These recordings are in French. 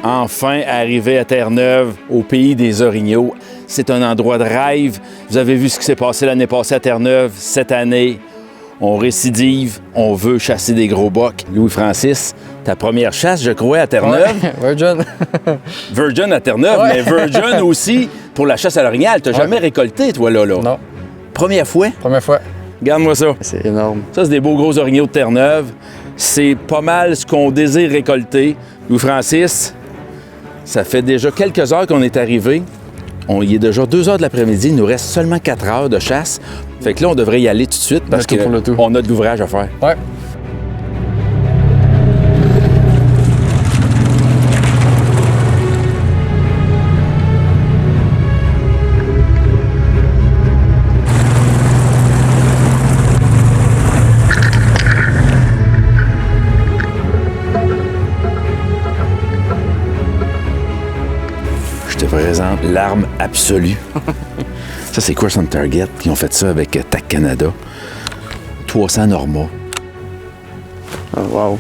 Enfin arrivé à Terre-Neuve, au pays des orignaux. C'est un endroit de rêve. Vous avez vu ce qui s'est passé l'année passée à Terre-Neuve. Cette année, on récidive, on veut chasser des gros bocs. Louis-Francis, ta première chasse, je crois, à Terre-Neuve. Ouais, Virgin. Virgin à Terre-Neuve, Ouais. mais Virgin aussi pour la chasse à l'orignal. T'as jamais récolté, toi, là? Non, Première fois? première fois. Regarde-moi ça. C'est énorme. Ça, c'est des beaux gros orignaux de Terre-Neuve. C'est pas mal ce qu'on désire récolter. Louis-Francis, ça fait déjà quelques heures qu'on est arrivé. Il est déjà 2 heures de l'après-midi. Il nous reste seulement 4 heures de chasse. Fait que là, on devrait y aller tout de suite parce Le tout pour le tout. qu'on a de l'ouvrage à faire. Ouais. Je te présente l'arme absolue. Ça, c'est Course on Target. Ils ont fait ça avec TAC Canada. 300 Norma. Oh, wow.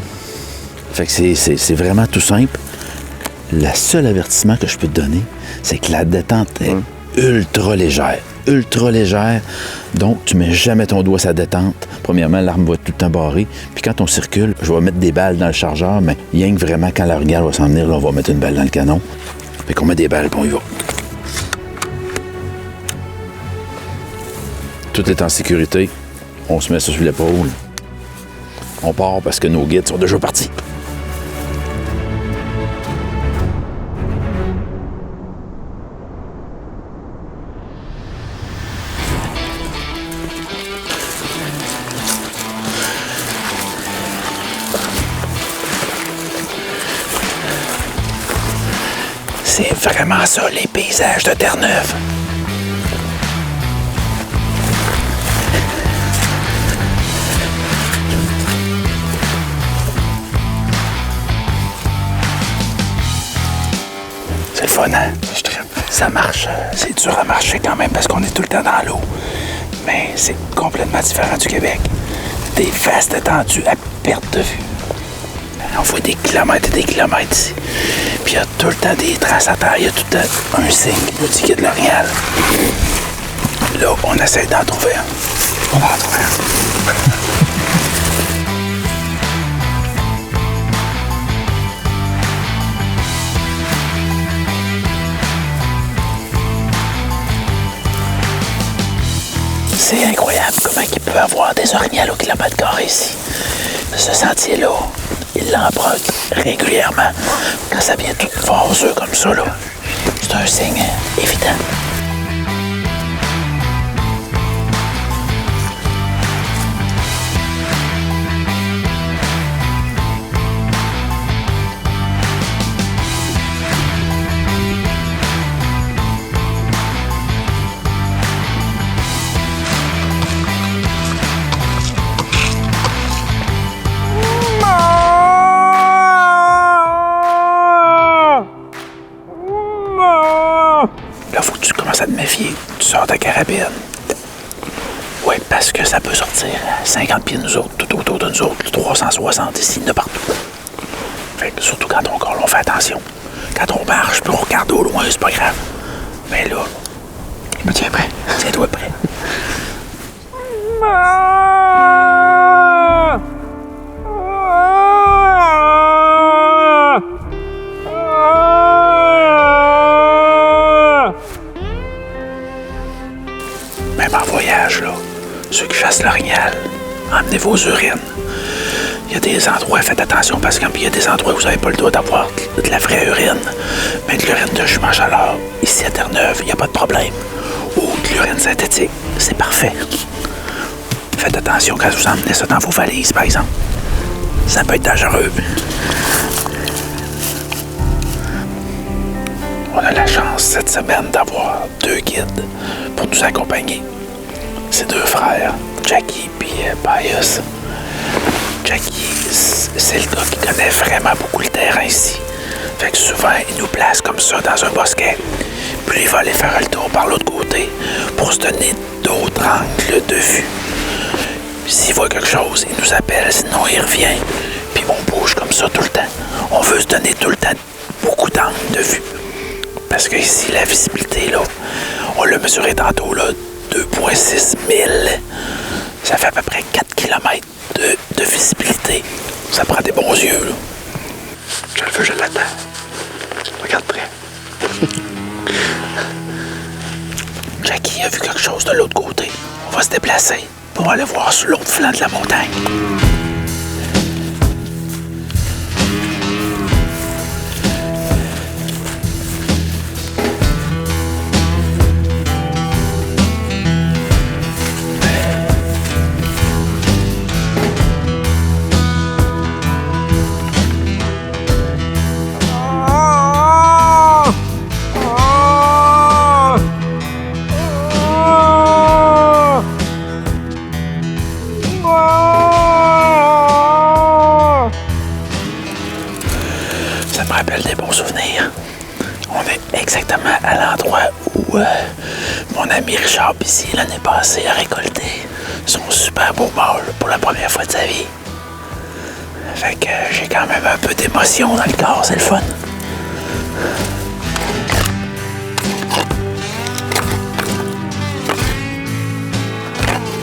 Fait que c'est vraiment tout simple. Le seul avertissement que je peux te donner, c'est que la détente est ultra légère. Ultra légère. Donc, tu mets jamais ton doigt sur la détente. Premièrement, l'arme va être tout le temps barrée. Puis quand on circule, je vais mettre des balles dans le chargeur, mais rien que vraiment, quand la regale va s'en venir, là, on va mettre une balle dans le canon. Fait qu'on met des balles, puis on y va. Tout est en sécurité. On se met ça sur l'épaule. On part parce que nos guides sont déjà partis. C'est vraiment ça, les paysages de Terre-Neuve. C'est le fun, hein? Je tripe. Ça marche. C'est dur à marcher quand même parce qu'on est tout le temps dans l'eau. Mais c'est complètement différent du Québec. Des vastes étendues à perte de vue. On voit des kilomètres et des kilomètres ici. Puis il y a tout le temps des traces à terre. Il y a tout le temps un signe qui nous dit qu'il y a de l'orignal. Là, on essaie d'en trouver un. On va en trouver un. C'est incroyable comment il peut y avoir des orignaux au kilomètre carré ici. Ce sentier-là, il l'emprunte régulièrement. Quand ça vient tout vaseux comme ça, là, c'est un signe évident. Là, faut que tu commences à te méfier. Tu sors ta carabine. Oui, parce que ça peut sortir à 50 pieds de nous autres, tout autour de nous autres, 360 ici, de partout. Fait que surtout quand on colle, on fait attention. Quand on marche, puis on regarde au loin, c'est pas grave. Mais là, je me tiens prêt. Tiens-toi prêt. Même en voyage, là, ceux qui chassent l'orignal, emmenez vos urines. Il y a des endroits, faites attention, parce qu'il y a des endroits où vous n'avez pas le droit d'avoir de la vraie urine. Mais de l'urine de jument chaleur, ici à Terre-Neuve, il n'y a pas de problème. Ou de l'urine synthétique, c'est parfait. Faites attention quand vous emmenez ça dans vos valises, par exemple. Ça peut être dangereux. On a la chance cette semaine d'avoir 2 guides pour nous accompagner. C'est 2 frères, Jackie et Pius. Jackie, c'est le gars qui connaît vraiment beaucoup le terrain ici. Fait que souvent, il nous place comme ça dans un bosquet. Puis il va aller faire le tour par l'autre côté pour se donner d'autres angles de vue. S'il voit quelque chose, il nous appelle, sinon il revient. Puis on bouge comme ça tout le temps. On veut se donner tout le temps beaucoup d'angles de vue. Parce que ici, la visibilité, là, on l'a mesuré tantôt, là, 2,6 000. Ça fait à peu près 4 km de visibilité. Ça prend des bons yeux, là. Je le veux, je l'attends. Regarde près. Jackie a vu quelque chose de l'autre côté. On va se déplacer pour aller voir sur l'autre flanc de la montagne. Ça me rappelle des bons souvenirs. On est exactement à l'endroit où mon ami Richard Bissier, l'année passée, a récolté son super beau mâle pour la première fois de sa vie. Fait que j'ai quand même un peu d'émotion dans le corps, c'est le fun.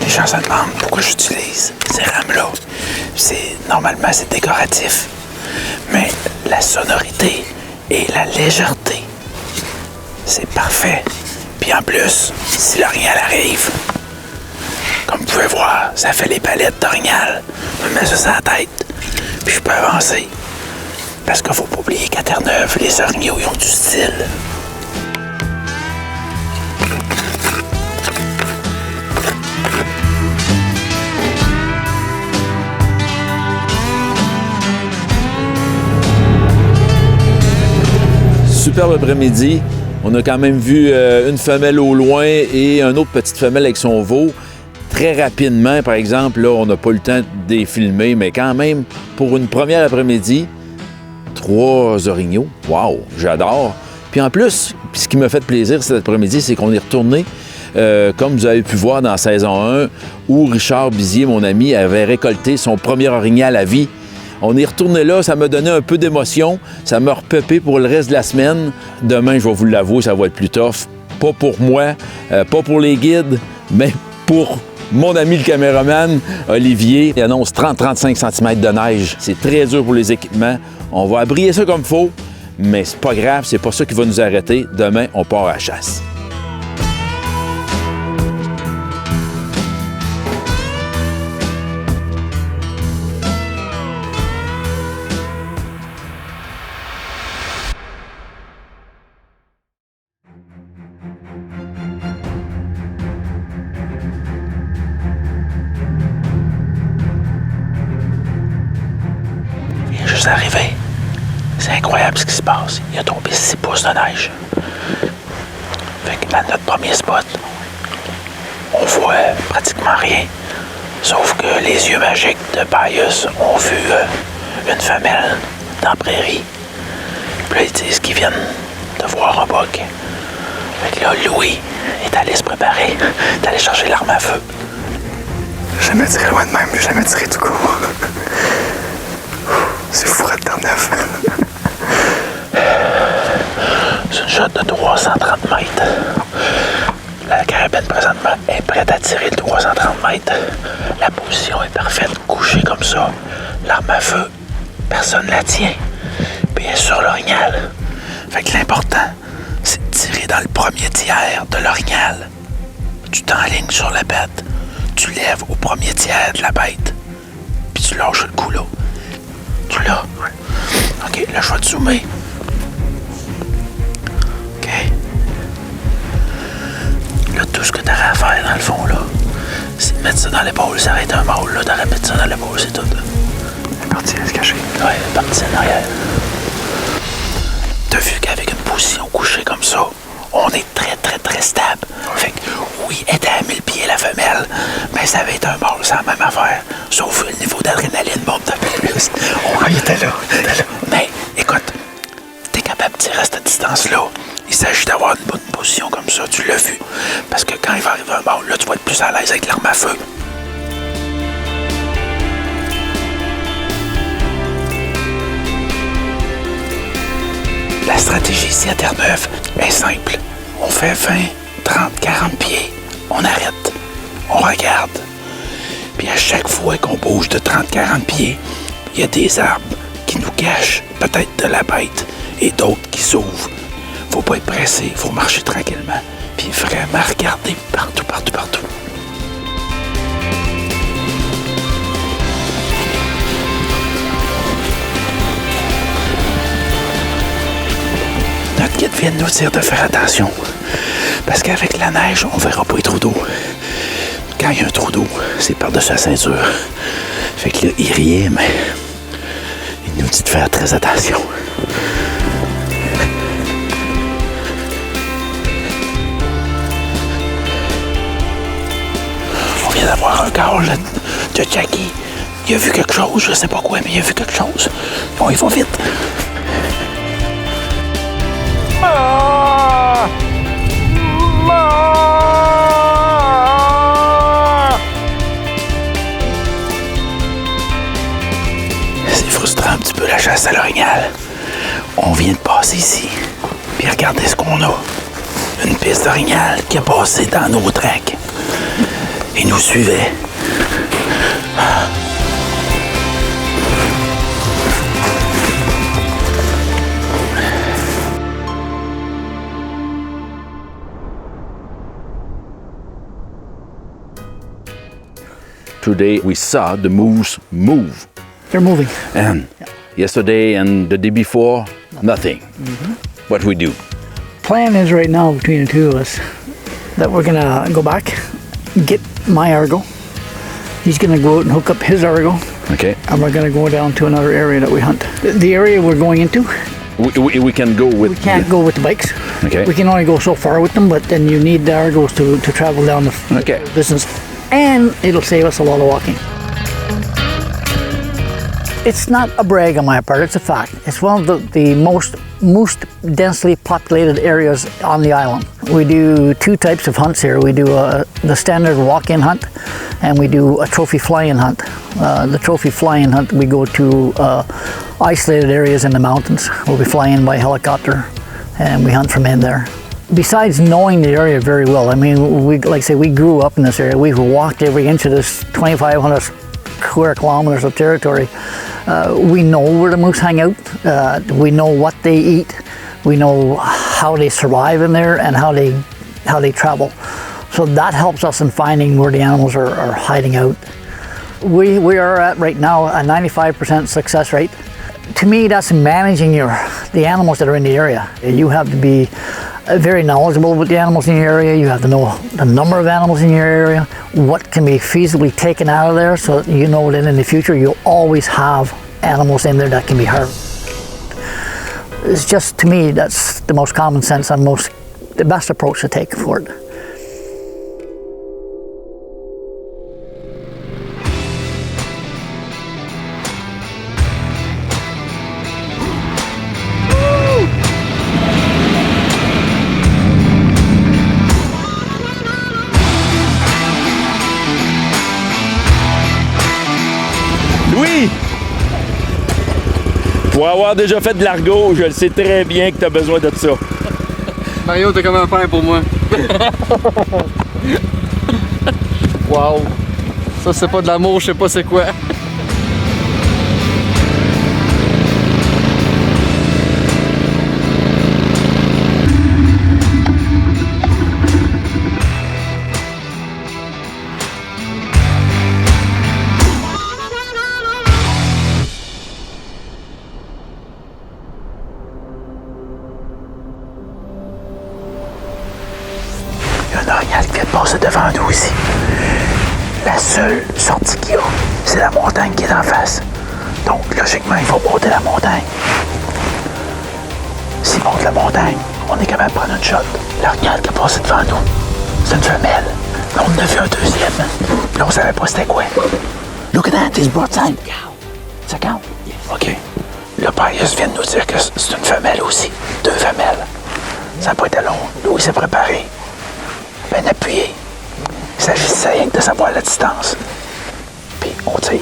Les gens se demandent pourquoi j'utilise ces rames-là. Normalement, c'est décoratif. Mais la sonorité et la légèreté, c'est parfait. Puis en plus, si l'orignal arrive, comme vous pouvez voir, ça fait les palettes d'orignal. Je me mets ça sur la tête, puis je peux avancer. Parce qu'il faut pas oublier qu'à Terre-Neuve, les orignaux, ils ont du style. Superbe après-midi. On a quand même vu une femelle au loin et une autre petite femelle avec son veau. Très rapidement, par exemple, là, on n'a pas eu le temps de les filmer, mais quand même, pour une première après-midi, 3 orignaux. Wow, j'adore. Puis en plus, ce qui m'a fait plaisir cet après-midi, c'est qu'on est retourné, comme vous avez pu voir dans saison 1, où Richard Bissier, mon ami, avait récolté son premier orignal à vie. On est retourné là, ça m'a donné un peu d'émotion. Ça m'a repepé pour le reste de la semaine. Demain, je vais vous l'avouer, ça va être plus tough. Pas pour moi, pas pour les guides, mais pour mon ami le caméraman, Olivier. Il annonce 30-35 cm de neige. C'est très dur pour les équipements. On va abrier ça comme il faut, mais c'est pas grave, c'est pas ça qui va nous arrêter. Demain, on part à la chasse. Juste arrivé. C'est incroyable ce qui se passe. Il a tombé 6 pouces de neige. Fait que à notre premier spot, on voit pratiquement rien. Sauf que les yeux magiques de Pius ont vu une femelle dans la prairie. Puis là, ils disent qu'ils viennent de voir un buck. Fait que là, Louis est allé se préparer, est allé chercher l'arme à feu. J'ai jamais tiré loin de même, j'ai jamais tiré tout court. C'est fou à Terre-Neuve. C'est une shot de 330 mètres. La carabine, présentement, est prête à tirer le 330 mètres. La position est parfaite, couchée comme ça. L'arme à feu, personne ne la tient. Puis elle est sur l'orignal. Fait que l'important, c'est de tirer dans le premier tiers de l'orignal. Tu t'enlignes sur la bête. Tu lèves au premier tiers de la bête. Puis tu lâches le coup là. Tu l'as? OK, là, je vais te zoomer. OK. Là, tout ce que t'aurais à faire, dans le fond, là, c'est de mettre ça dans l'épaule. Ça aurait été un mâle, là. T'aurais mis ça dans l'épaule, c'est tout. La partie est cachée. Ouais, la partie en arrière. T'as vu qu'avec une position couchée comme ça, on est très, très, très stable. Fait que, oui, elle était à 1000 pieds, la femelle, mais ça avait été un mâle, c'est la même affaire. Sauf le niveau d'adrénaline monte un peu plus. Il était là. Mais, écoute, t'es capable de tirer à cette distance-là. Il s'agit d'avoir une bonne position comme ça, tu l'as vu. Parce que quand il va arriver un mâle, là, tu vas être plus à l'aise avec l'arme à feu. ici à Terre-Neuve est simple. On fait 20, 30, 40 pieds. On arrête. On regarde. Puis à chaque fois qu'on bouge de 30, 40 pieds, il y a des arbres qui nous cachent peut-être de la bête et d'autres qui s'ouvrent. Faut pas être pressé, faut marcher tranquillement. Puis vraiment regarder partout, partout, partout. Notre guide vient de nous dire de faire attention. Parce qu'avec la neige, on verra pas les trous d'eau. Quand il y a un trou d'eau, c'est par-dessus la ceinture. Fait que là, il riait, mais il nous dit de faire très attention. On vient d'avoir un call de Jackie. Il a vu quelque chose, je sais pas quoi, mais il a vu quelque chose. Bon, il va vite. C'est frustrant un petit peu la chasse à l'orignal. On vient de passer ici. Puis regardez ce qu'on a. Une piste d'orignal qui a passé dans nos tracks. Et nous suivait. Today we saw the moose move. They're moving. And yesterday and the day before, nothing. What we do? Plan is right now between the two of us that we're gonna go back, get my Argo. He's gonna go out and hook up his Argo, Okay. and we're gonna go down to another area that we hunt. The area we're going into, We can go with... we can't go with the bikes. Okay. We can only go so far with them, but then you need the Argos to travel down the Okay. distance. And it'll save us a lot of walking. It's not a brag on my part, it's a fact. It's one of the most densely populated areas on the island. We do two types of hunts here. We do the standard walk-in hunt, and we do a trophy fly-in hunt. The trophy fly-in hunt, we go to isolated areas in the mountains where we fly in by helicopter and we hunt from in there. Besides knowing the area very well, I mean, we grew up in this area. We've walked every inch of this 2,500 square kilometers of territory. We know where the moose hang out. We know what they eat. We know how they survive in there and how they travel. So that helps us in finding where the animals are hiding out. We are at right now a 95% success rate. To me, that's managing the animals that are in the area. You have to be very knowledgeable with the animals in your area. You have to know the number of animals in your area, what can be feasibly taken out of there, so that you know that in the future you'll always have animals in there that can be harvested. It's just, to me, that's the most common sense and the best approach to take for it. Oui! Pour avoir déjà fait de l'argot, je le sais très bien que tu as besoin de ça. Mario, t'es comme un père pour moi. Wow! Ça, c'est pas de l'amour, je sais pas c'est quoi. Il y a un orignal qui vient de passer devant nous ici. La seule sortie qu'il y a, c'est la montagne qui est en face. Donc, logiquement, il faut monter la montagne. S'il monte la montagne, on est capable de prendre une shot. L'orignal qui est passé devant nous, c'est une femelle. Là, on en a vu un deuxième. Là, on savait pas c'était quoi. Look at that, it's broadside. Ça count? OK. Le Pius vient de nous dire que c'est une femelle aussi. 2 femelles. Ça n'a pas été long. Louis s'est préparé. Bien appuyé. Il s'agissait rien que de savoir la distance. Puis on tire.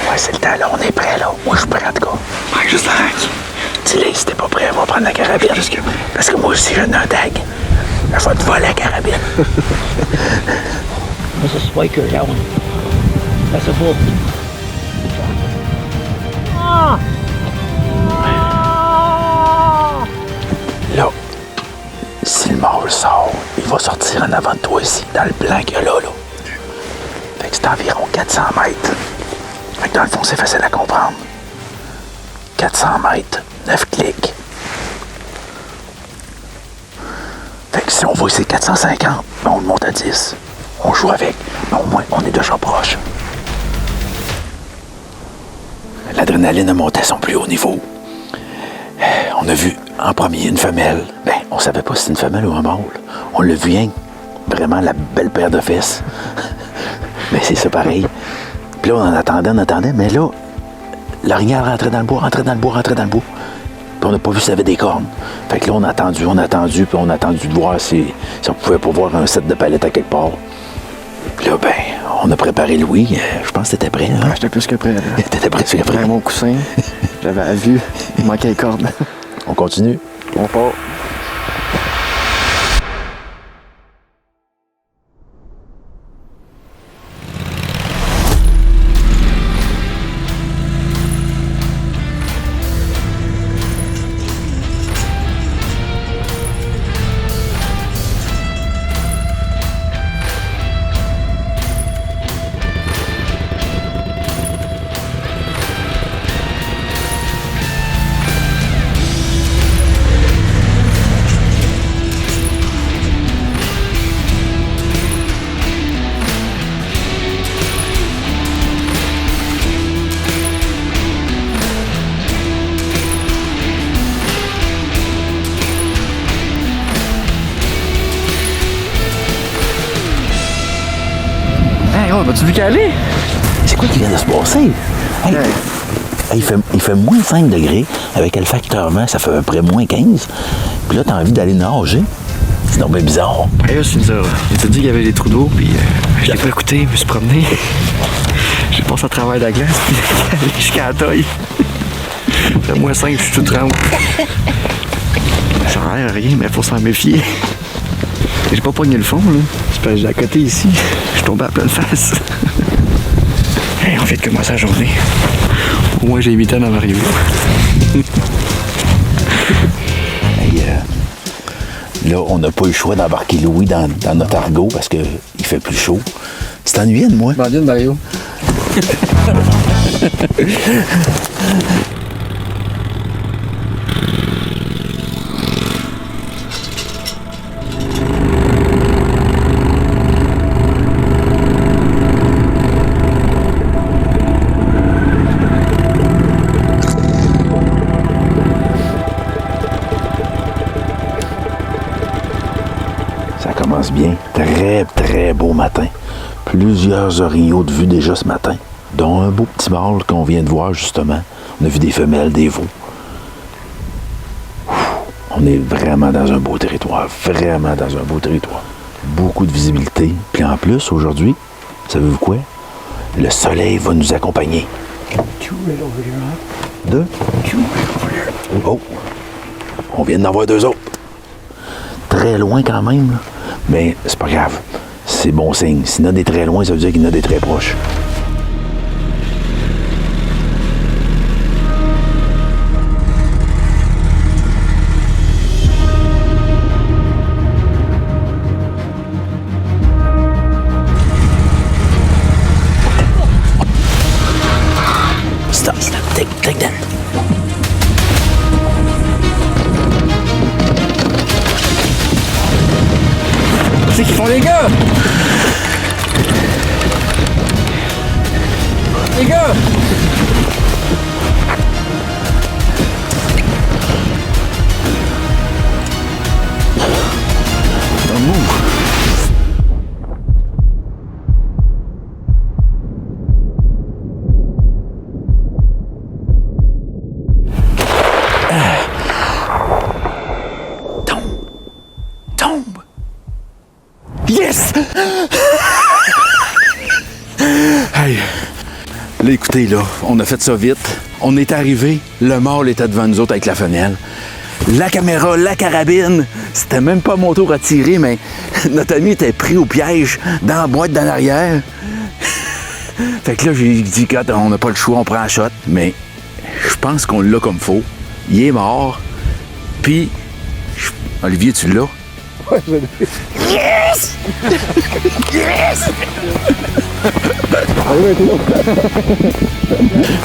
Ouais, c'est le temps là, on est prêt là. Moi je suis prêt en tout cas. Ouais, juste l'arrête. Dis-le, si t'es pas prêt, on va prendre la carabine. Parce que moi aussi, j'ai un tag. Je vais te voler la carabine. That's a spiker, that one. That's a bull. Là, si le mâle sort, il va sortir en avant de toi ici, dans le blanc qu'il y a là. Fait que c'est environ 400 mètres. Fait que dans le fond, c'est facile à comprendre. 400 mètres, 9 clics. Fait que si on voit ici 450, ben on le monte à 10. On joue avec, mais au moins, on est déjà proche. L'adrénaline a monté à son plus haut niveau. On a vu en premier une femelle. Ben, on savait pas si c'était une femelle ou un mâle. On l'a vu rien. Vraiment la belle paire de fesses. Mais c'est ça pareil. Puis là, on attendait, mais là, l'orignal rentrait dans le bois. Puis on n'a pas vu s'il y avait des cornes. Fait que là, on a attendu, puis on a attendu de voir si on pouvait pas voir un set de palettes à quelque part. Puis là, ben, on a préparé Louis. Je pense que t'étais prêt, hein? Ah, j'étais plus que prêt, là. T'étais presque prêt. J'avais mon coussin, j'avais la vue, il manquait les cordes. On continue? On part. Vas-tu vu qu'aller? C'est quoi qui vient de se passer? Hey, hey, il fait moins 5 degrés. Avec le facteur vent, ça fait à peu près moins 15. Puis là, t'as envie d'aller nager. C'est donc bien bizarre. Hey, il t'a dit qu'il y avait des trous d'eau, puis je l'ai pas écouté, je me suis promené. J'ai passé à travers la glace, puis jusqu'à la taille. Le moins 5, je suis tout tremble. Ça a l'air à rien, mais faut s'en méfier. J'ai pas pogné le fond, là. C'est parce que j'ai à côté ici. Je suis tombé à pleine face. Hey, on vient de commencer la journée. Au moins, j'ai 8 ans dans ma revue. Hey, là, on n'a pas eu le choix d'embarquer Louis dans notre argot parce qu'il fait plus chaud. Tu t'ennuyais de moi? Bandit de Mario. Bien. Très, très beau matin. Plusieurs orignaux de vue déjà ce matin, dont un beau petit mâle qu'on vient de voir justement. On a vu des femelles, des veaux. On est vraiment dans un beau territoire. Vraiment dans un beau territoire. Beaucoup de visibilité. Puis en plus, aujourd'hui, savez-vous quoi? Le soleil va nous accompagner. Deux? Oh! On vient d'en voir 2 autres. Très loin quand même, là. Mais c'est pas grave. C'est bon signe. S'il y en a des très loin, ça veut dire qu'il y en a des très proches. Stop. Take that. C'est qu'ils font les gars! Les gars! Don't move. Tombe! Yes! Hey, Là, écoutez, là, on a fait ça vite. On est arrivé, le mâle était devant nous autres avec la femelle. La caméra, la carabine, c'était même pas mon tour à tirer, mais notre ami était pris au piège dans la boîte d'en arrière. Fait que là, j'ai dit, quand on n'a pas le choix, on prend un shot, mais je pense qu'on l'a comme faux. Il est mort, puis... Olivier, tu l'as? Ouais, je l'ai. Yes! Yes!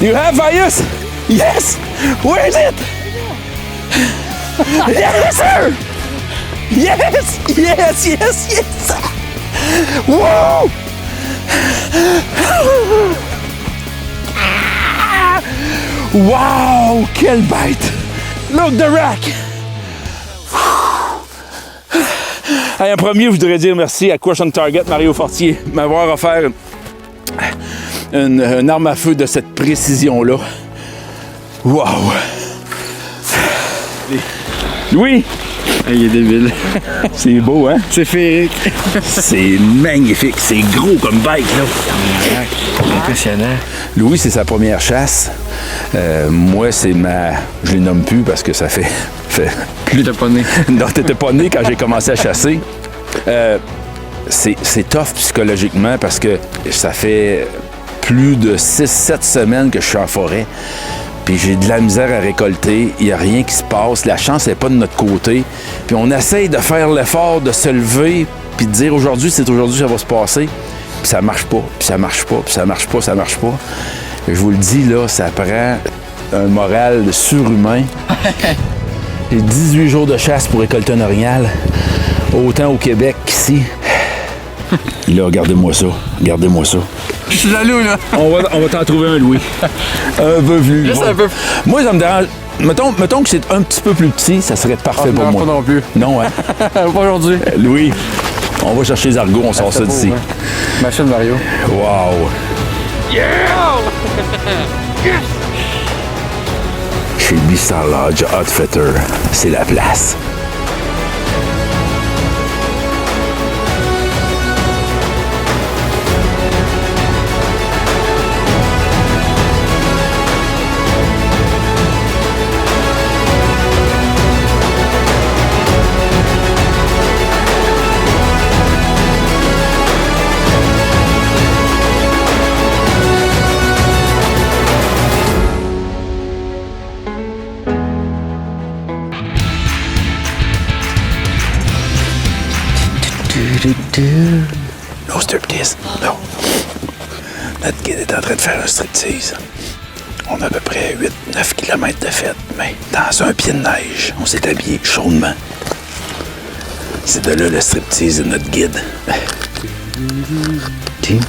Do you have Vius? Yes! Where is it? Yes, sir! Yes! Yes, yes, yes! Whoa! Wow! Quelle bête! Look, the rack! Hey, en premier, je voudrais dire merci à Crush on Target, Mario Fortier, m'avoir offert une arme à feu de cette précision-là. Wow! Louis! Hey, il est débile. C'est beau, hein? C'est féerique. C'est magnifique. C'est gros comme bike, là. Impressionnant. Louis, c'est sa première chasse. Moi, c'est ma... Je les nomme plus parce que ça fait plus... T'es pas né. Non, t'étais pas né quand j'ai commencé à chasser. C'est tough psychologiquement parce que ça fait plus de 6-7 semaines que je suis en forêt. Puis j'ai de la misère à récolter. Il n'y a rien qui se passe. La chance n'est pas de notre côté. Puis on essaye de faire l'effort de se lever puis de dire aujourd'hui, c'est aujourd'hui que ça va se passer. Puis ça marche pas, puis ça marche pas, puis ça marche pas, ça marche pas. Je vous le dis, là, ça prend un moral surhumain. J'ai 18 jours de chasse pour récolter un orignal, autant au Québec qu'ici. Là, regardez-moi ça, regardez-moi ça. Je suis jaloux, là. On va t'en trouver un, Louis. Un peu plus. Juste un peu. Moi, ça me dérange. Mettons que c'est un petit peu plus petit, ça serait parfait pour non, moi. pas non plus. Non, hein? Pas aujourd'hui. Louis, on va chercher les argots, on sort ça d'ici. Beau, hein? Machine Mario. Wow! Chez Beastar Lodge Outfitter, c'est la place. No striptease. Non. Notre guide est en train de faire un striptease. On a à peu près 8-9 km de fête, mais dans un pied de neige, on s'est habillé chaudement. C'est de là le striptease de notre guide. Pious